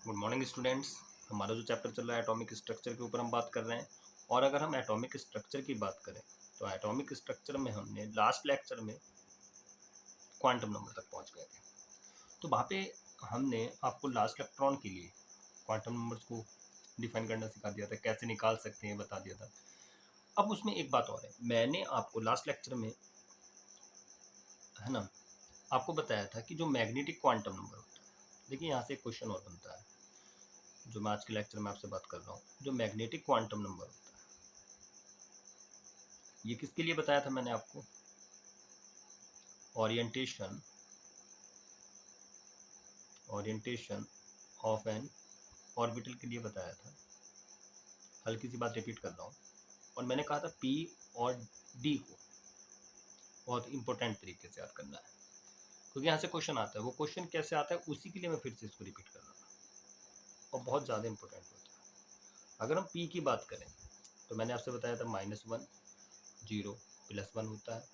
Good morning students. हमारा जो chapter चल रहा है एटॉमिक स्ट्रक्चर के ऊपर हम बात कर रहे हैं। और अगर हम एटॉमिक स्ट्रक्चर की बात करें तो एटॉमिक स्ट्रक्चर में हमने लास्ट लेक्चर में क्वांटम नंबर तक पहुंच गए थे। तो वहाँ पे हमने आपको लास्ट इलेक्ट्रॉन के लिए क्वांटम नंबर्स को डिफाइन करना सिखा दिया था, कैसे निकाल सकते हैं बता दिया था। अब उसमें एक बात और है, मैंने आपको लास्ट लेक्चर में, है ना, आपको बताया था कि जो मैग्नेटिक क्वांटम नंबर होता है। देखिए यहाँ से एक क्वेश्चन और बनता है जो मैं आज के लेक्चर में आपसे बात कर रहा हूँ। जो मैग्नेटिक क्वांटम नंबर होता है ये किसके लिए बताया था मैंने आपको? ओरिएंटेशन ऑफ एन ऑर्बिटल के लिए बताया था। हल्की सी बात रिपीट कर रहा हूँ। और मैंने कहा था पी और डी को बहुत इंपॉर्टेंट तरीके से याद करना है, क्योंकि यहाँ से क्वेश्चन आता है। वो क्वेश्चन कैसे आता है उसी के लिए मैं फिर से इसको रिपीट कर रहा हूँ, और बहुत ज़्यादा इंपॉर्टेंट होता है। अगर हम पी की बात करें तो मैंने आपसे बताया था -1 0 +1 होता है।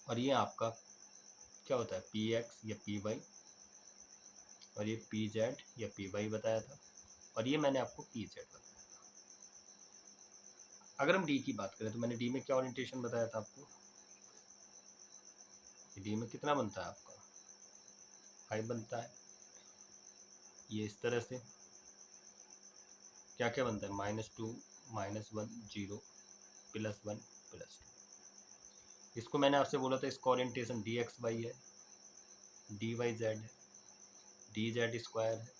और ये आपका क्या होता है, पी एक्स या पी वाई, और ये पी जेड या पी वाई बताया था। और ये मैंने आपको पी जेड बताया था। अगर हम डी की बात करें तो मैंने डी में क्या ओरिएंटेशन बताया था आपको? डी में कितना बनता है आपका? 5 बनता है। ये इस तरह से क्या क्या बनता है, -2 -1 0 +1 +2। इसको मैंने आपसे बोला था, इसका ओरिएंटेशन डी एक्स वाई है, डी वाई जेड है, डी जेड स्क्वायर है,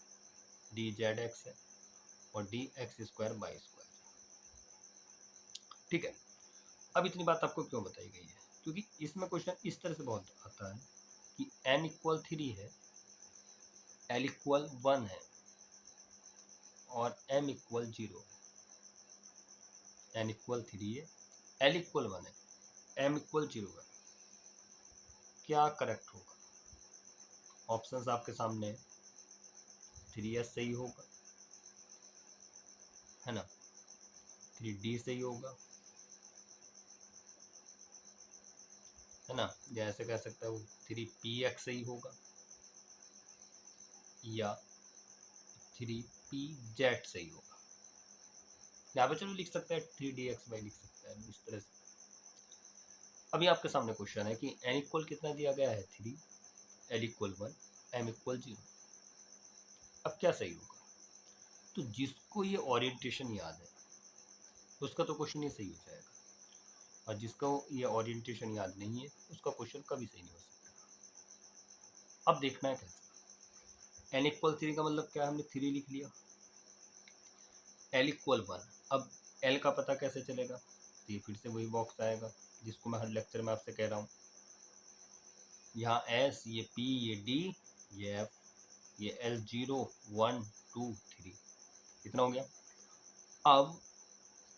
डी जेड एक्स है, और D X square Y square. ठीक है। अब इतनी बात आपको क्यों बताई गई है? क्योंकि इसमें क्वेश्चन इस तरह से बहुत आता है कि n=3 है, l=1 है, और m=0 है। n=3 है, l=1 है, m=0 है। क्या करेक्ट होगा? ऑप्शंस आपके सामने है। 3s सही होगा, है ना, 3d सही होगा, है ना, या ऐसे कह सकता है वो 3px सही होगा, या 3pz सही होगा। यहाँ पे चलो लिख सकते हैं 3dxy लिख सकते हैं इस तरह से। अभी आपके सामने क्वेश्चन है कि n कितना दिया गया है 3, l=1, m=0। अब क्या सही होगा? तो जिसको ये ओरिएंटेशन याद है उसका तो क्वेश्चन ये सही हो जाएगा, और जिसका ये ओरिएंटेशन याद नहीं है उसका क्वेश्चन कभी सही नहीं हो सकता। अब देखना है कैसे। n=3 का मतलब क्या है, हमने 3 लिख लिया। l=1, अब l का पता कैसे चलेगा? तो ये फिर से वही बॉक्स आएगा जिसको मैं हर लेक्चर में आपसे कह रहा हूँ। यहाँ s, ये p, ये d, ये f, ये l 0 1 2 3, कितना हो गया? अब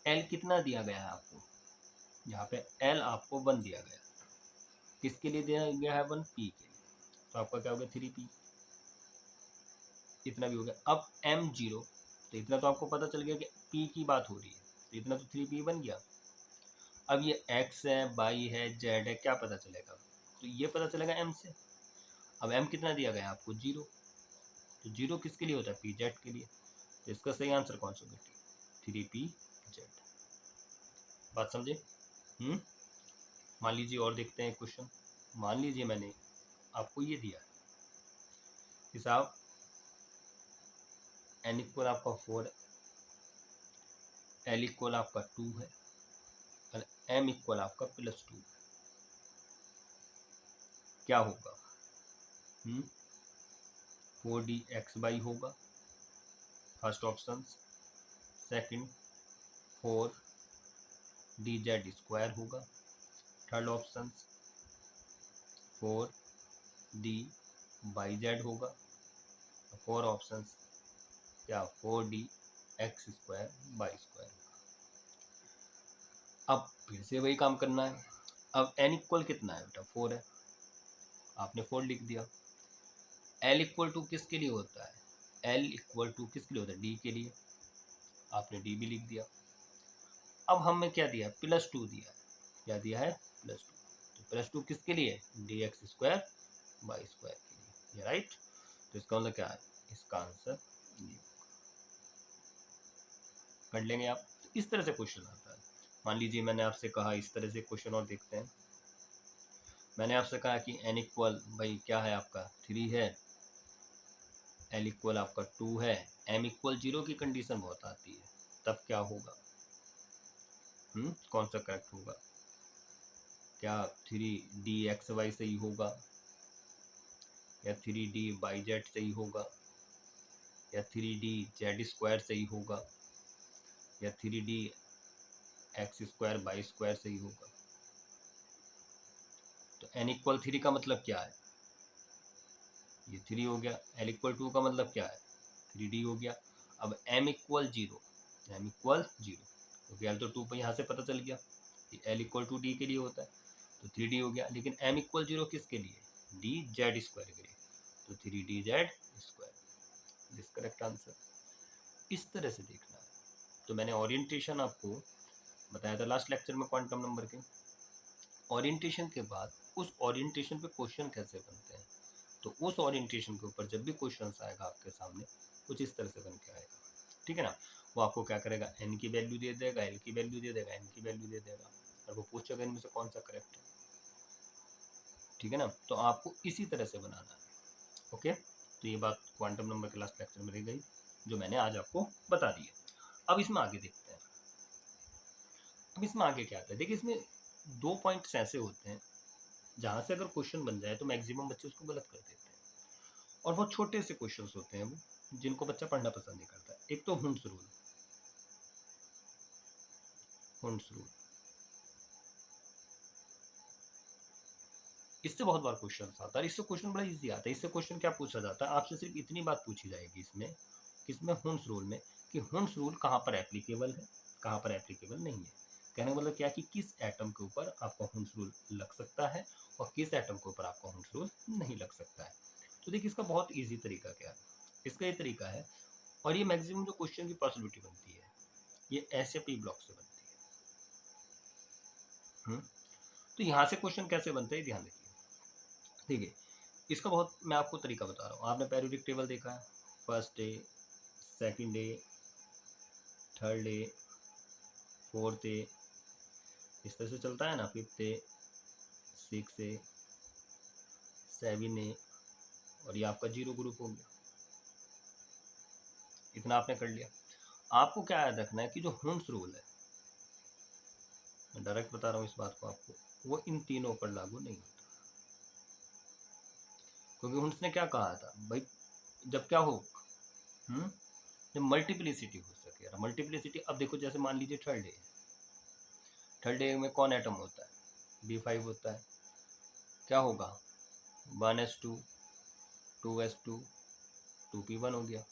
l कितना दिया गया है आपको? यहाँ पे l आपको 1 दिया गया। किसके लिए दिया गया है 1? p के लिए। तो आपका क्या हो गया 3p, इतना भी हो गया। अब m0, तो इतना तो आपको पता चल गया कि p की बात हो रही है, तो इतना तो 3p बन गया। अब ये x है, y है, z है, क्या पता चलेगा? तो ये पता चलेगा m से। अब m कितना दिया गया है आपको? 0। तो 0 किसके लिए होता है? पी जेड के लिए। तो इसका सही आंसर कौन सा बेटी? 3pz। बात समझे? मान लीजिए और देखते हैं क्वेश्चन। मान लीजिए मैंने आपको ये दिया है कि साहब n= आपका 4 है, l= आपका 2 है, और m= आपका +2 है। क्या होगा? 4dxy होगा फर्स्ट ऑप्शन। सेकंड 4dz² होगा थर्ड ऑप्शन। 4dyz होगा फोर ऑप्शन। क्या? 4dx² y²। अब फिर से वही काम करना है। अब n= कितना है बेटा? 4 है, आपने 4 लिख दिया। l= किसके लिए होता है? l= किसके लिए होता है? d के लिए, आपने d भी लिख दिया। अब हमें क्या दिया है? +2 दिया है। क्या दिया है? +2। तो +2 किसके लिए? dx² y² के लिए, ये राइट। तो इसका मतलब क्या है? इसका आंसर कर लेंगे आप। इस तरह से क्वेश्चन आता है। मान लीजिए मैंने आपसे कहा इस तरह से क्वेश्चन और देखते हैं। मैंने आपसे कहा कि n इक्वल भाई क्या है आपका 3 है, l इक्वल आपका 2 है, m इक्वल 0 की कंडीशन बहुत आती है, तब क्या होगा? कौन सा करेक्ट होगा? क्या 3dxy सही होगा, या 3dyz सही होगा, या 3dz² सही होगा, या 3dx² सही होगा? तो n इक्वल 3 का मतलब क्या है? ये 3 हो गया। l इक्वल 2 का मतलब क्या है? 3d हो गया। अब m इक्वल 0, क्योंकि l तो 2 पर यहाँ से पता चल गया कि l इक्वल 2 d के लिए होता है, तो 3d हो गया। लेकिन m इक्वल 0 किसके लिए? dz² के लिए, तो 3dz²। This correct answer. इस तरह से देखना है। तो मैंने ओरिएंटेशन आपको बताया था लास्ट लेक्चर में क्वांटम नंबर के। ओरिएंटेशन के बाद उस ओरिएंटेशन पे क्वेश्चन कैसे बनते हैं, तो उस ओरिएंटेशन के ऊपर जब भी क्वेश्चन आएगा आपके सामने, कुछ इस तरह से बन के आएगा। ठीक है ना? वो आपको क्या करेगा, n की वैल्यू दे देगा, l की वैल्यू दे देगा, n की वैल्यू दे देगा, और वो पूछेगा इनमें से कौन सा करेक्ट है। ठीक है ना? तो आपको इसी तरह से बनाना है। ओके, तो ये बात क्वांटम नंबर के लास्ट लेक्चर में रह गई, जो मैंने आज आपको बता दी है। अब इसमें आगे देखते हैं। अब इसमें आगे क्या आता है, देखिए इसमें 2 पॉइंट्स ऐसे होते हैं जहां से अगर क्वेश्चन बन जाए तो मैक्सिमम बच्चे उसको गलत कर देते हैं, और बहुत छोटे से क्वेश्चंस होते हैं वो, जिनको बच्चा पढ़ना पसंद नहीं करता। एक तो हुंस रूल। इससे बहुत बार क्वेश्चन आता है। इससे क्वेश्चन बड़ा इजी आता है। इससे क्वेश्चन क्या पूछा जाता है आपसे, सिर्फ इतनी बात पूछी जाएगी इसमें, किसमें? हुंस रूल में, कि हुंस रूल कहाँ पर एप्लीकेबल है, कहाँ पर एप्लीकेबल नहीं है। कहने का मतलब क्या कि किस एटम के ऊपर आपका हुंस रूल लग सकता है और किस एटम के ऊपर आपका हुंस रूल नहीं लग सकता है। तो देखिए इसका बहुत ईजी तरीका क्या है। इसका ये तरीका है, और ये मैक्सिमम जो क्वेश्चन की पॉसिबिलिटी बनती है ये ऐसे पी ब्लॉक से बनती है। तो यहाँ से क्वेश्चन कैसे बनता है ध्यान रखिए। ठीक है, इसका बहुत मैं आपको तरीका बता रहा हूँ। आपने पेरियोडिक टेबल देखा है, first day, second day, third day, fourth day, इस तरह से चलता है ना, fifth day, six day, seven day, और ये आपका 0 ग्रुप हो गया। इतना आपने कर लिया। आपको क्या याद रखना है कि जो हुंस रूल है, मैं डायरेक्ट बता रहा हूँ इस बात को आपको, वो इन तीनों पर लागू नहीं होता। क्योंकि हुंस ने क्या कहा था भाई, जब क्या हो, जब मल्टीप्लिसिटी हो सके। मल्टीप्लिसिटी, अब देखो जैसे मान लीजिए थर्ड डे में कौन एटम होता है? B5 होता है। क्या होगा? 1s2, 2s2, 2p1 हो गया।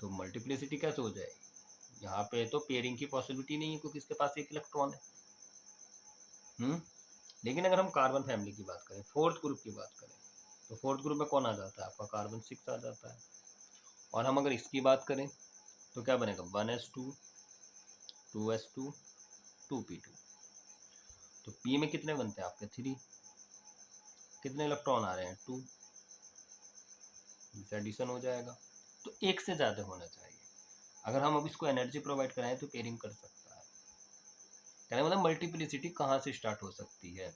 तो मल्टीप्लिसिटी कैसे हो जाएगी? यहाँ पे तो पेयरिंग की पॉसिबिलिटी नहीं है क्योंकि इसके पास एक इलेक्ट्रॉन है। लेकिन अगर हम कार्बन फैमिली की बात करें, फोर्थ ग्रुप की बात करें, तो फोर्थ ग्रुप में कौन आ जाता है? आपका कार्बन 6 आ जाता है। और हम अगर इसकी बात करें तो क्या बनेगा? 1s2, 2s2, 2p2। तो p में कितने बनते हैं आपके? 3। कितने इलेक्ट्रॉन आ रहे हैं? 2। एडिशन हो जाएगा। तो एक से ज़्यादा होना चाहिए। अगर हम अब इसको एनर्जी प्रोवाइड कराएं तो पेयरिंग कर सकता है। कहने मतलब मल्टीप्लिसिटी कहाँ से स्टार्ट हो सकती है?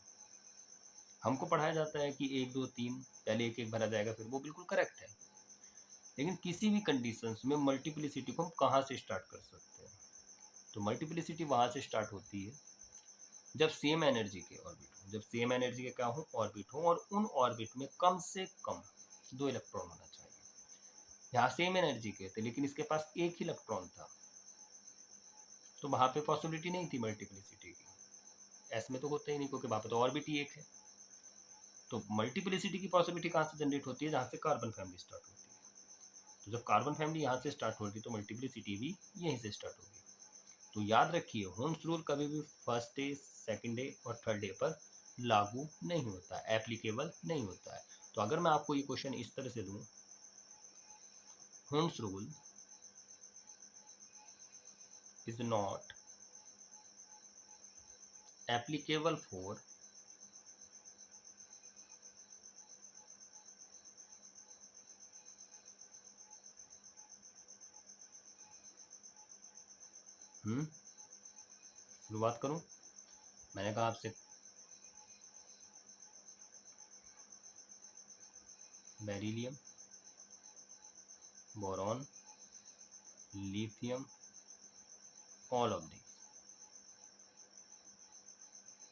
हमको पढ़ाया जाता है कि 1 2 3 पहले एक एक भरा जाएगा, फिर वो बिल्कुल करेक्ट है। लेकिन किसी भी कंडीशंस में मल्टीप्लिसिटी को हम कहाँ से स्टार्ट कर सकते हैं? तो मल्टीप्लिसिटी वहाँ से स्टार्ट होती है जब सेम एनर्जी के ऑर्बिट हो, जब सेम एनर्जी के क्या हो? ऑर्बिट हो, और उन ऑर्बिट में कम से कम 2 इलेक्ट्रॉन होना चाहिए। यहाँ सेम एनर्जी के थे लेकिन इसके पास एक ही इलेक्ट्रॉन था, तो वहां पे पॉसिबिलिटी नहीं थी मल्टीप्लिसिटी की। ऐसे में तो होता ही नहीं क्योंकि वहां पे तो ऑर्बिट ही एक है। तो मल्टीप्लिसिटी की पॉसिबिलिटी कहाँ से जनरेट होती है? जहाँ से कार्बन फैमिली स्टार्ट होती है। तो जब कार्बन फैमिली यहाँ से स्टार्ट होती है तो मल्टीप्लिसिटी भी यहीं से स्टार्ट होगी। तो याद रखिए हुंस रूल कभी भी फर्स्ट डे, सेकंड डे और थर्ड डे पर लागू नहीं होता, एप्लीकेबल नहीं होता है। तो अगर मैं आपको ये क्वेश्चन इस तरह से दूं, हुंस rule is not applicable for शुरुआत करूं? मैंने कहा आपसे beryllium, boron, lithium, all of the.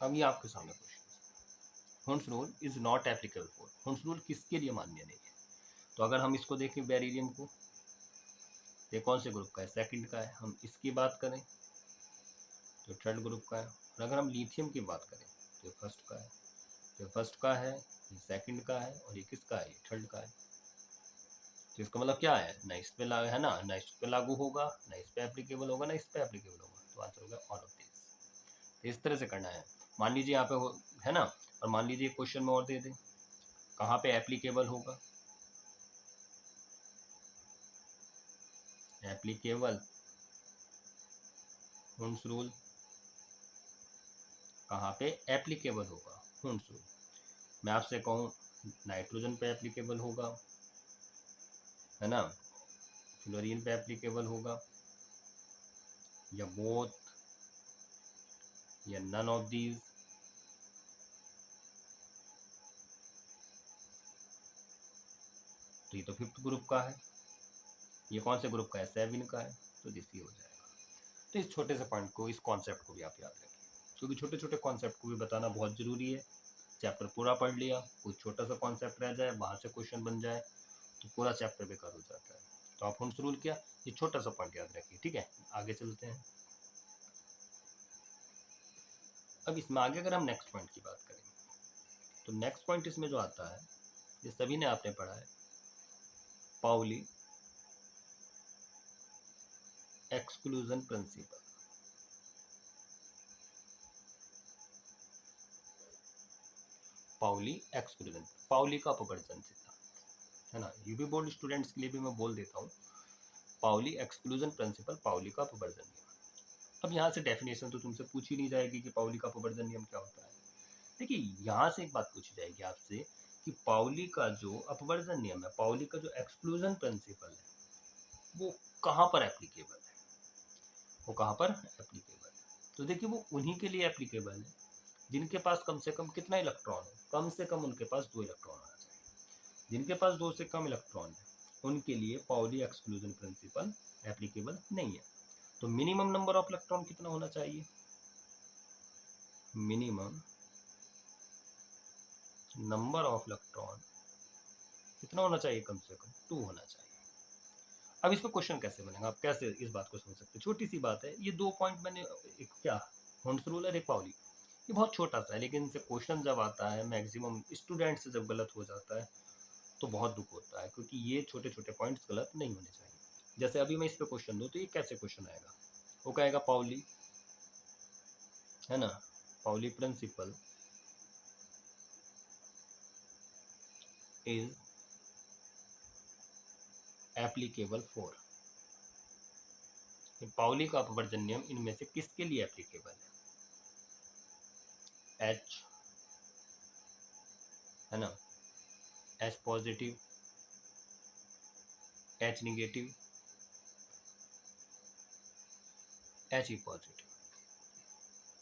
अब ये आपके सामने question, हुंस rule is not applicable for, हुंस rule किसके लिए मान्य नहीं है? तो अगर हम इसको देखें बेरिलियम को, ये कौन से ग्रुप का है? सेकंड का है। हम इसकी बात करें तो थर्ड ग्रुप का है। और अगर हम लिथियम की बात करें तो फर्स्ट का है, जो फर्स्ट का है, ये सेकंड का है, और ये किसका है? ये थर्ड का है। तो इसका मतलब क्या है? ना इस पे लागू है ना, ना इस पे लागू होगा, ना इस पे एप्लीकेबल होगा, ना इस पे एप्लीकेबल होगा। तो आंसर होगा ऑल ऑफ दिस। इस तरह से करना है। मान लीजिए यहाँ पे है ना, और मान लीजिए क्वेश्चन में और दे दें कहाँ पे एप्लीकेबल होगा। एप्लीकेबल हुंस रूल कहाँ पे एप्लीकेबल होगा? हुंस रूल। मैं आपसे कहूँ नाइट्रोजन पे एप्लीकेबल होगा, है ना, फ्लोरीन पे एप्लीकेबल होगा, या बोथ, या नन ऑफ दीज। तो ये तो फिफ्थ ग्रुप का है, ये कौन से ग्रुप का है? 7 का है। तो दिस ही हो जाएगा। तो इस छोटे से पॉइंट को, इस कॉन्सेप्ट को भी आप याद रखिए, क्योंकि छोटे छोटे कॉन्सेप्ट को भी बताना बहुत जरूरी है। चैप्टर पूरा पढ़ लिया, कुछ छोटा सा कॉन्सेप्ट रह जाए, वहां से क्वेश्चन बन जाए, तो पूरा चैप्टर बेकार हो जाता है। तो आप हुंस रूल क्या, ये छोटा सा पॉइंट याद रखिए, ठीक है। आगे चलते हैं। अब इसमें आगे अगर हम नेक्स्ट पॉइंट की बात करें, तो नेक्स्ट पॉइंट इसमें जो आता है, ये सभी ने आपने पढ़ा है, Pauli exclusion principle. Pauli exclusion, Pauli का अपवर्जन सिद्धांत, है ना। यूपी बोर्ड स्टूडेंट्स के लिए भी मैं बोल देता हूँ, पाउली एक्सक्लूजन प्रिंसिपल, पाउली का अपवर्जन नियम। अब यहाँ से डेफिनेशन तो तुमसे पूछी नहीं जाएगी कि पाउली का अपवर्जन नियम क्या होता है। देखिए, यहाँ से एक बात पूछी जाएगी आपसे कि पाउली का जो अपवर्जन नियम है, पाउली का जो एक्सक्लूजन प्रिंसिपल है, वो कहाँ पर एप्लीकेबल है? वो कहाँ पर एप्लीकेबल है? तो देखिए, वो उन्हीं के लिए एप्लीकेबल है जिनके पास कम से कम कितना इलेक्ट्रॉन है? कम से कम उनके पास 2 इलेक्ट्रॉन होना चाहिए। जिनके पास 2 से कम इलेक्ट्रॉन है, उनके लिए पाउली एक्सक्लूजन प्रिंसिपल एप्लीकेबल नहीं है। तो मिनिमम नंबर ऑफ इलेक्ट्रॉन कितना होना चाहिए? मिनिमम नंबर ऑफ इलेक्ट्रॉन कितना होना चाहिए? कम से कम 2 होना चाहिए। अब इस पर क्वेश्चन कैसे बनेगा, आप कैसे इस बात को समझ सकते हैं? छोटी सी बात है, ये 2 पॉइंट मैंने, एक क्या, हुंस रूल और एक पाउली, ये बहुत छोटा सा है, लेकिन इनसे क्वेश्चन जब आता है, मैक्सिमम स्टूडेंट से जब गलत हो जाता है तो बहुत दुख होता है, क्योंकि ये छोटे छोटे पॉइंट्स गलत नहीं होने चाहिए। जैसे अभी मैं इस पे क्वेश्चन दूं तो ये कैसे क्वेश्चन आएगा? वो कहेगा पाउली, है ना, Pauli principle is applicable for, Pauli का अपवर्जन नियम इनमें से किसके लिए एप्लीकेबल है? एच, है ना, H positive, H negative, H E positive.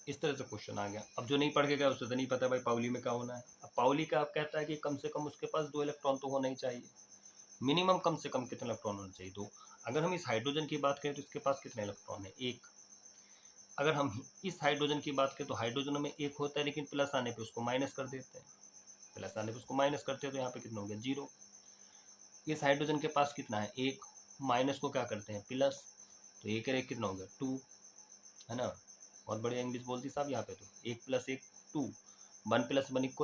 इस तरह से क्वेश्चन आ गया। अब जो नहीं पढ़ के गया उसे तो नहीं पता भाई पाउली में क्या होना है। अब पाउली का आप कहता है कि कम से कम उसके पास 2 इलेक्ट्रॉन तो होना ही चाहिए। मिनिमम कम से कम कितने इलेक्ट्रॉन होना चाहिए? 2। अगर हम इस हाइड्रोजन की बात करें तो इसके पास कितने इलेक्ट्रॉन है? 1। अगर हम इस हाइड्रोजन की बात करें तो हाइड्रोजन में 1 होता है, लेकिन प्लस आने पे उसको माइनस कर देते हैं, प्लस आने पे उसको माइनस करते हैं, तो यहाँ पे कितना हो गया? 0। इस हाइड्रोजन के पास कितना है? 1। माइनस को क्या करते हैं? प्लस। तो 1 और 1 कितना हो गया? 2, है ना। बहुत बढ़िया इंग्लिश बोलती साहब यहाँ पे। तो 1 + 1 2, 1 + 1 =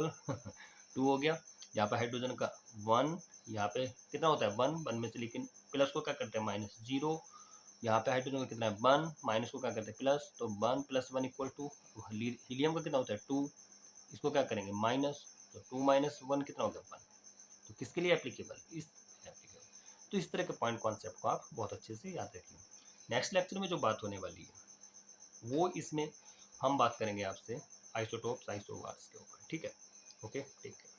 2 हो गया। यहाँ पे हाइड्रोजन का 1, यहाँ पे कितना होता है? 1, 1 में से लेकिन प्लस को क्या करते हैं? माइनस। 0, यहाँ पे हाइड्रोजन का कितना है? 1, माइनस को क्या करते हैं? प्लस। तो 1 + 1 = 2। हीलियम का कितना होता है? 2, इसको क्या करेंगे? माइनस। तो 2 - 1 कितना हो गया? 1। तो किसके लिए एप्लीकेबल? इस एप्लीकेबल। तो इस तरह के पॉइंट कॉन्सेप्ट को आप बहुत अच्छे से याद रखिए। नेक्स्ट लेक्चर में जो बात होने वाली है वो, इसमें हम बात करेंगे आपसे आइसोटोप्स, आइसोबार्स के ऊपर, ठीक है। ओके, ठीक है।